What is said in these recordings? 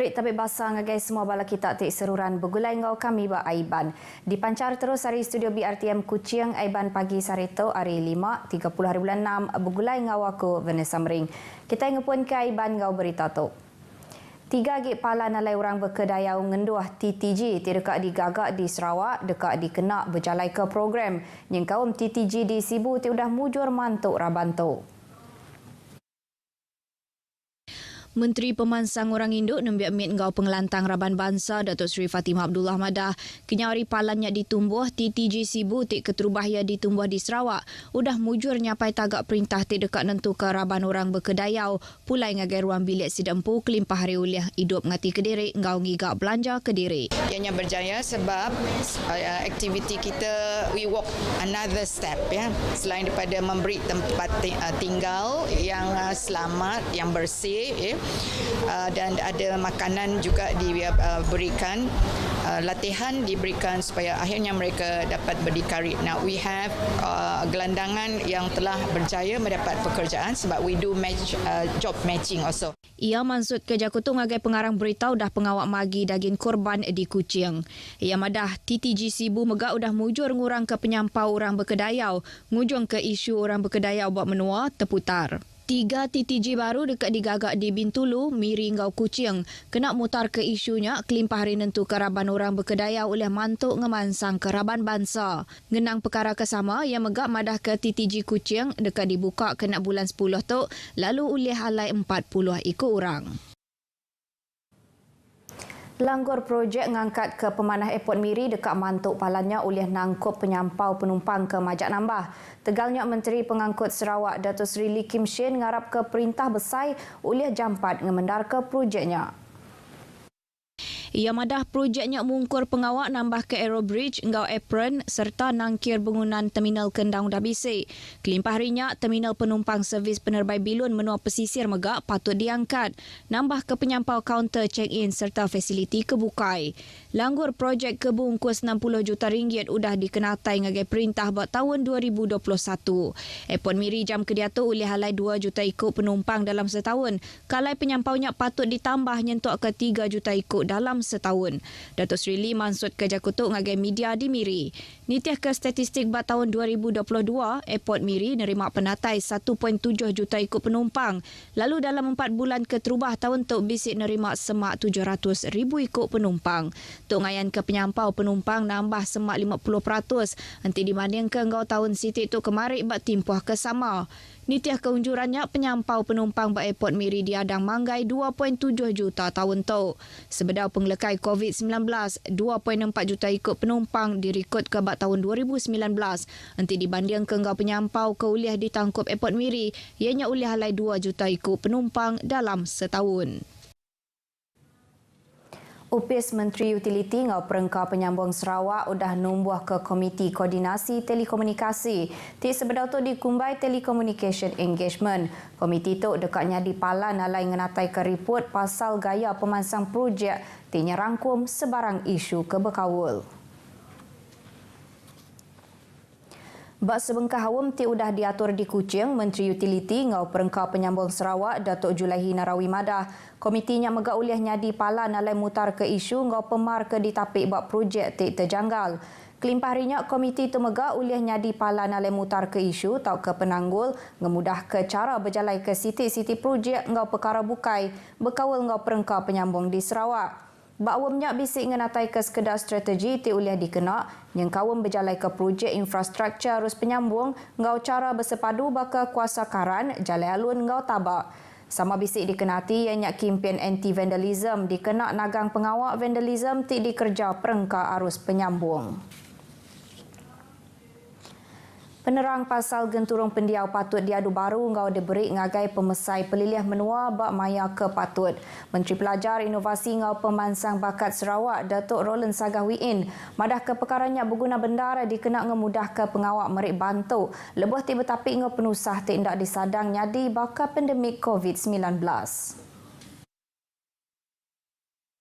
Berit tapi basah ngagai semua bala kita tik seruran begulai ngau kami ba Aiban. Dipancar terus hari studio BRTM Kuching Aiban pagi sarito hari 5 30 hari bulan 6 begulai ngau aku Vanessa Mering. Kita ngepun ke Aiban ngau berita tu. 3 gig pala nalai orang berkedayau ngenduah TTG dekat digagak di Sarawak dekat dikenak berjalai ke program. Yang kaum TTG di Sibu ti udah mujur mantuk rabantu. Menteri Pemansang Orang Induk nembiak mit ngau pengelantang Raban Bangsa Datuk Seri Fatimah Abdullah Madah kenyari palannya ditumbuh TTG Sibu tik keterubahya ditumbuh di Sarawak udah mujur nyapai tagak perintah tik dekat nentu ke Raban orang berkedayau pulai ngagai ruang bilik sidempu kelimpah hari uliah hidup ngati Kediri ngau ngigak belanja Kediri. Ianya berjaya sebab aktiviti kita we walk another step ya, selain daripada memberi tempat tinggal yang selamat, yang bersih ya. Dan ada makanan juga diberikan, latihan diberikan supaya akhirnya mereka dapat berdikari. Now we have gelandangan yang telah berjaya mendapat pekerjaan sebab we do job matching also. Ia maksud ke Jakutu ngagai pengarang berita dah pengawak magi daging korban di Kuching. Ia madah TTG Sibu megak udah mujur ngurang ke penyampau orang berkedayau, ngujung ke isu orang berkedayau buat menua terputar. 3 TTG baru dekat digagak di Bintulu, Miri ngau Kuching. Kena mutar ke isunya, kelimpah hari nentu keraban orang berkedaya oleh mantuk ngemansang keraban bangsa. Ngenang perkara kesama, yang megak madah ke TTG Kuching dekat dibuka kena bulan 10 tu, lalu oleh halai 40 ikut orang. Langgur projek ngangkat ke pemanah airport Miri dekat mantuk palannya oleh nangkup penyampau penumpang ke Majak Nambah. Tegalnya Menteri Pengangkut Sarawak Datuk Seri Lee Kim Shin ngarap ke perintah besar oleh jampat ngemendar ke projeknya. Ia madah projeknya mungkur pengawak nambah ke Aero Bridge, ngau apron serta nangkir bangunan terminal Kendang dah bisik. Kelimpah harinya, terminal penumpang servis penerbai bilun menua pesisir megak patut diangkat. Nambah ke penyampau kaunter check-in serta fasiliti kebukai. Langgur projek kebungkus 60 juta ringgit udah dikenatai ngagai perintah buat tahun 2021. Airport Miri jam kediatu oleh halai 2 juta ikut penumpang dalam setahun. Kalai penyampaunya patut ditambah nyentuk ke 3 juta ikut dalam setahun. Datuk Seri Lee mansut ke Jakutuk ngagai media di Miri. Nitiah ke statistik buat tahun 2022, Airport Miri nerima penatai 1.7 juta ikut penumpang. Lalu dalam 4 bulan keterubah tahun tu bisik nerima semak 700,000 ikut penumpang. Tok ngayan ke penyampau penumpang nambah semak 50%. Nanti dibandingkan ngau tahun Siti tu kemarin buat timpuh ke sama. Nitiah keunjurannya penyampau penumpang di Airport Miri diadang manggai 2.7 juta tahun tu. Sebedau penglekai COVID-19, 2.4 juta ikut penumpang direkod ke tahun 2019. Nanti dibanding ke ngau penyampau ke uliah ditangkup Airport Miri, ianya uliah halai 2 juta ikut penumpang dalam setahun. Upis Menteri Utiliti ngau Perengkau Penyambung Sarawak udah numbuh ke Komiti Koordinasi Telekomunikasi. Ti sebedau tu dikumbai Telecommunication Engagement. Komiti tu dekatnya di Palan alai ngenatai ke report pasal gaya pemansang projek tinya rangkum sebarang isu kebekawul. Bak sebengkah awam ti udah diatur di Kuching, Menteri Utiliti ngau Perengkau Penyambung Sarawak Datuk Julaihi Narawi Madah. Komitinya megak uliah nyadi palan alai mutar ke isu ngau pemar ke ditapik bak projek ti terjanggal. Kelimpah harinya komiti tu megak uliah nyadi palan alai mutar ke isu tau ke penanggul ngemudah ke cara berjalai ke siti-siti projek ngau perkara bukai bekawal ngau Perengkau Penyambung di Sarawak. Bakwamnya bisik ngenatai ke sekedar strategi ti uliah dikenak yang kawam berjalai ke projek infrastruktur arus penyambung ngau cara bersepadu baka kuasa karan jalai alun ngau tabak. Sama bisik dikenati ianya kempen anti-vandalism dikenak nagang pengawak vandalism ti dikerja Perengkau arus penyambung. Penerang pasal genturung pendiau patut diadu baru ngau diberi ngagai pemesai pelilih menua bak maya ke patut. Menteri Pelajar Inovasi ngau Pemansang Bakat Sarawak Datuk Roland Sagahwiin madah ke perkaranya berguna bendara dikenak ngemudah ke pengawak merik bantu. Lebih tiba tapi ngau penusah tindak disadang nyadi baka pandemik COVID-19.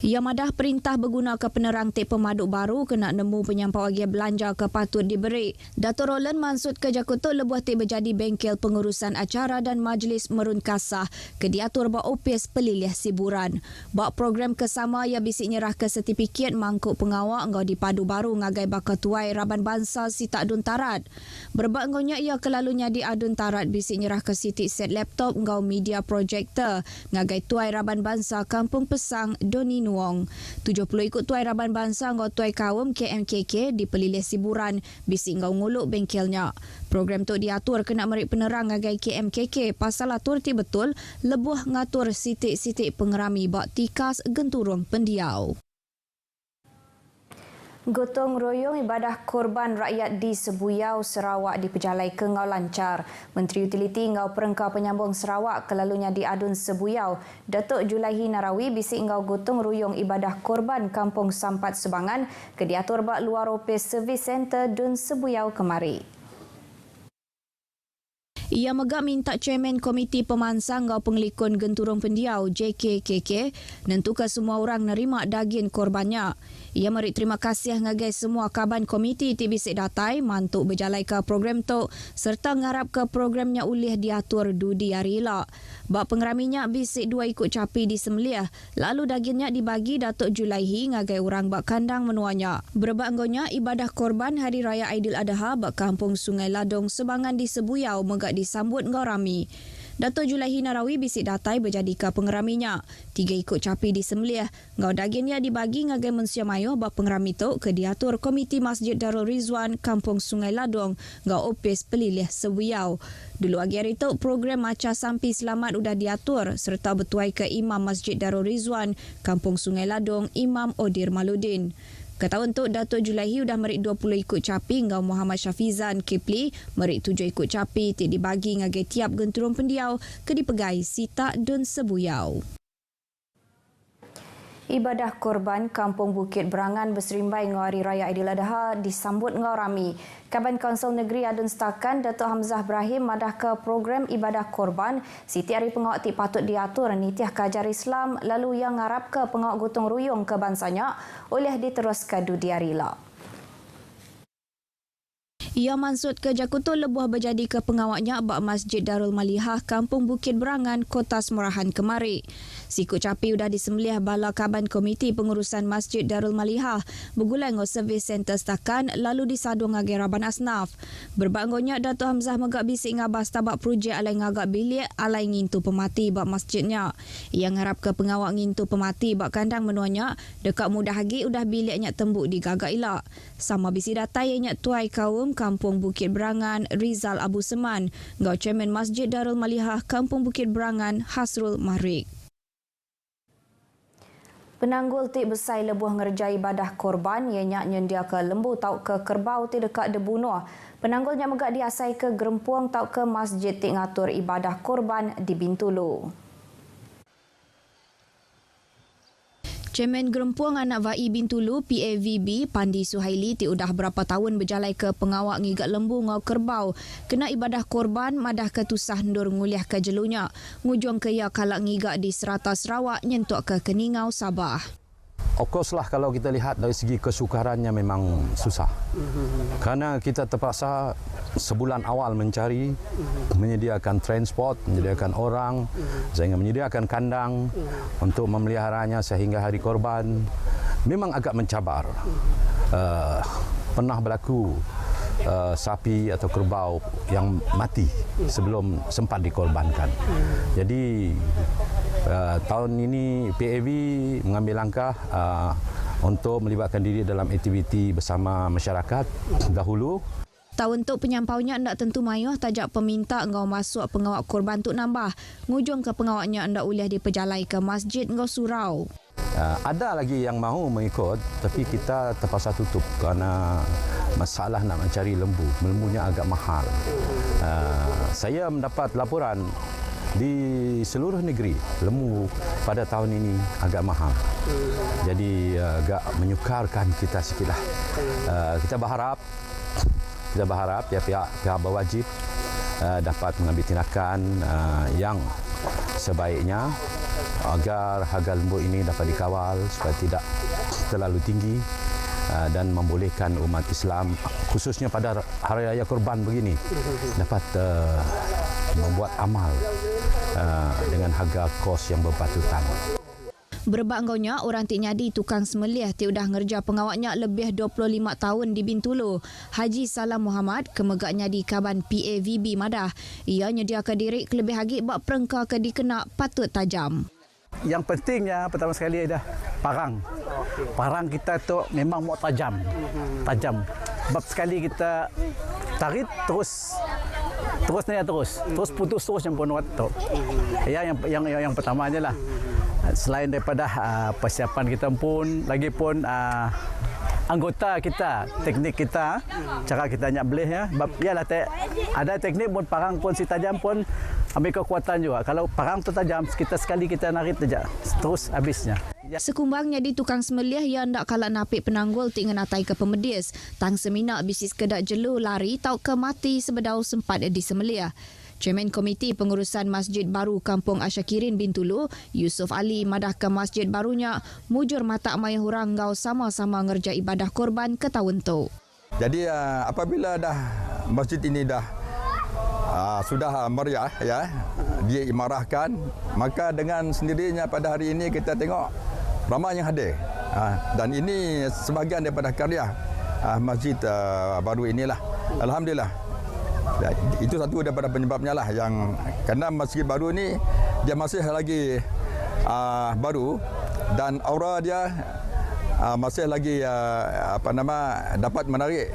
Ia madah perintah berguna ke penerang tip pemaduk baru kena nemu penyampau agi belanja ke patut diberi. Dato' Roland maksud ke Jakutuk lebuh tip berjadi bengkel pengurusan acara dan majlis merun kasah ke diatur bak opis pelilih siburan. Bak program kesama ia bisik nyerah ke sertifikat mangkuk pengawak ngau dipadu baru ngagai bakal tuai Raban Bangsa Sita Adun Tarat. Berbak ngonya ia kelalunya di Adun Tarat bisik nyerah ke sitik set laptop ngau media projector ngagai tuai Raban Bangsa Kampung Pesang Doni Nuong. 70 ikut tuai Raban Bangsa ngau tuai kawum KMKK di pelilih siburan bisik ngau nguluk bengkelnya. Program tu diatur kena merik penerang ngagai KMKK pasal atur ti betul lebuh ngatur sitik-sitik pengerami bak tikas genturung pendiau. Gotong royong ibadah korban rakyat di Sebuyau, Sarawak diperjalai ke ngau lancar. Menteri Utiliti ngau Perengkau Penyambung Sarawak kelalunya di Adun Sebuyau, Datuk Julaihi Narawi bisik ngau gotong royong ibadah korban Kampung Sampat Sebangan ke diatur bak luar opis Service Center Dun Sebuyau kemari. Ia megak minta Chairman Komiti Pemansang ngau Pengelikun Genturung Pendiau JKKK nentukan semua orang nerima daging korbannya. Ia merik terima kasih ngagai semua kaban komiti TBC Datai mantuk berjalai ke program tu serta ngarap ke programnya ulih diatur dudi arila. Bak pengeraminya bisik 2 ikut capi disembelih lalu dagingnya dibagi Datuk Julaihi ngagai orang bak kandang menuanya. Berbak anggonya ibadah korban Hari Raya Aidiladha bak Kampung Sungai Ladong Sebangan di Sebuyau megak disambut ngau rami. Datuk Julaihi Narawi bisik datai berjadi ke pengeraminya. 3 ikut capi disembelih. Ngau dagingnya dibagi ngagai mensia mayo bak pengerami tu ke diatur Komiti Masjid Darul Rizwan Kampung Sungai Ladong ngau opis pelilih Sebuyau. Dulu agi hari tu program Maca Sampi Selamat udah diatur serta bertuai ke Imam Masjid Darul Rizwan Kampung Sungai Ladong Imam Odir Maludin. Kata untuk Datuk Julaihi sudah merik 20 ikut capi ngau Muhammad Syafizan Kipli merik 7 ikut capi tik dibagi ngagai tiap genturung pendiau ke dipegai Sita Dun Sebuyau. Ibadah korban Kampung Bukit Berangan berserimbai ngau Hari Raya Aidiladha disambut ngau rami. Kaban Kaunsil Negeri Adun Setakan Datuk Hamzah Ibrahim madah ke program ibadah korban Siti Hari Pengawak ti patut diatur nitiah kajar Islam lalu yang ngarap ke pengawak gotong ruyung ke bansanya oleh diteruskan dudi arila. Ia maksud ke Jakutuk lebuh berjadi ke pengawaknya bak Masjid Darul Malihah Kampung Bukit Berangan Kota Semerahan kemari. Sikut capi sudah disembelih bala kaban Komiti Pengurusan Masjid Darul Malihah bergulai ngau Service Center Setakan lalu disadung ngagai Raban Asnaf. Berbanggonya Datuk Hamzah megak bisik ngabas tabak projek alai ngagak bilik alai ngintu pemati bak masjidnya. Ia ngarap ke pengawak ngintu pemati bak kandang menuanya dekat mudah lagi udah biliknya tembuk di gagak ilak. Sama bisi datai ianya tuai kaum Kampung Bukit Berangan Rizal Abu Seman ngau Chairman Masjid Darul Malihah Kampung Bukit Berangan Hasrul Mahrik. Penanggul tik besai lebuh ngerjai ibadah korban ianya nyendia ke lembu tau ke kerbau ti dekat debunuh. Penanggulnya megak diasai ke gerempuang tau ke masjid tik ngatur ibadah korban di Bintulu. Chairman Gerempuang Anak Vai Bintulu PAVB Pandi Suhaili ti udah berapa tahun berjalai ke pengawak ngigat lembu ngau kerbau kena ibadah korban madah ke tusah ndur nguliah ke jelunya ngujung ke ia kalak ngigat di Serata Sarawak nyentuk ke Keningau Sabah. Of course lah kalau kita lihat dari segi kesukarannya memang susah. Kerana kita terpaksa sebulan awal mencari, menyediakan transport, menyediakan orang, sehingga menyediakan kandang untuk memeliharanya sehingga hari korban. Memang agak mencabar. Pernah berlaku sapi atau kerbau yang mati sebelum sempat dikorbankan. Jadi tahun ini PAV mengambil langkah untuk melibatkan diri dalam aktiviti bersama masyarakat dahulu. Tahun tu penyampaunya hendak tentu mayuh tajak peminta ngau masuk pengawak korban tu nambah. Ngujung ke pengawaknya hendak uliah diperjalai ke masjid ngau surau. Ada lagi yang mahu mengikut tapi kita terpaksa tutup kerana masalah nak mencari lembu. Lembunya agak mahal. Saya mendapat laporan di seluruh negeri lembu pada tahun ini agak mahal. Jadi agak menyukarkan kita sikitlah. Kita berharap pihak berwajib dapat mengambil tindakan yang sebaiknya agar harga lembu ini dapat dikawal supaya tidak terlalu tinggi dan membolehkan umat Islam khususnya pada Hari Raya Korban begini dapat membuat amal dengan harga kos yang berpatutan. Berbak ngaunya, orang tik nyadi tukang semelih ti udah ngerja pengawaknya lebih 25 tahun di Bintulu. Haji Salam Muhammad kemegaknya di Kaban PAVB Madah. Ia nyediakan diri kelebih hagi bak perengka ke dikena patut tajam. Yang pentingnya pertama sekali adalah parang. Parang kita tu memang mau tajam. Tajam. Sebab sekali kita tarik terus naik terus putus terus yang penuat tu. Yang pertamanya lah. Selain daripada persiapan kita pun, lagi pun anggota kita, teknik kita, cara kita nak belih ya. Sebab ialah ada teknik pun parang pun si tajam pun ambil kekuatan juga. Kalau parang tu tajam, kita sekali kita narik saja terus habisnya. Sekumbangnya di tukang semelih yang ndak kalah napik penanggul tinggal natai ke pemedis. Tang seminak bisnis kedak jelu lari tau ke mati sebedau sempat di semelih. Chairman Komiti Pengurusan Masjid Baru Kampung Asyakirin Bintulu, Yusuf Ali madah ke masjid barunya mujur mata mai hurang ngau sama-sama ngerja ibadah korban ke tahun tu. Jadi apabila dah masjid ini dah sudah meriah ya, dia imarahkan, maka dengan sendirinya pada hari ini kita tengok ramai yang hadir. Dan ini sebahagian daripada karya masjid baru inilah. Alhamdulillah. Itu satu daripada penyebabnya lah yang kerana masjid baru ni dia masih lagi baru dan aura dia masih lagi dapat menarik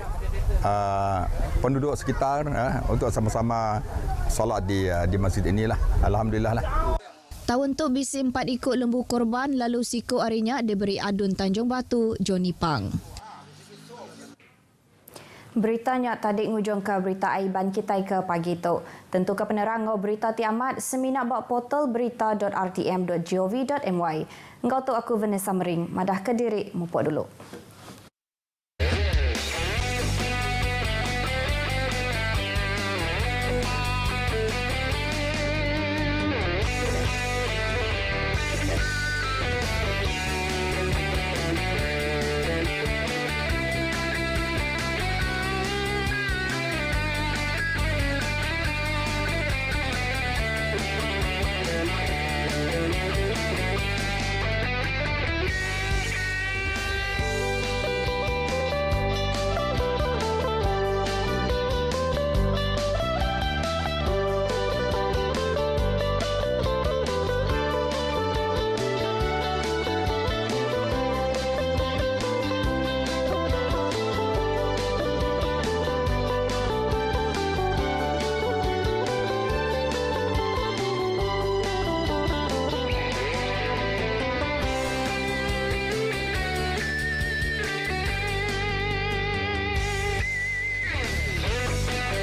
penduduk sekitar untuk sama-sama solat di masjid inilah. Alhamdulillah lah. Tahun tu bisi 4 ikut lembu korban lalu siku harinya diberi adun Tanjung Batu, Johnny Pang. Beritanya tadi ngujung ke berita aiban kita ke pagi tu. Tentu ke penerang ngau berita ti amat seminak bak portal berita.rtm.gov.my. Ngau tu aku Vanessa Mering, madah ke diri mupuk dulu.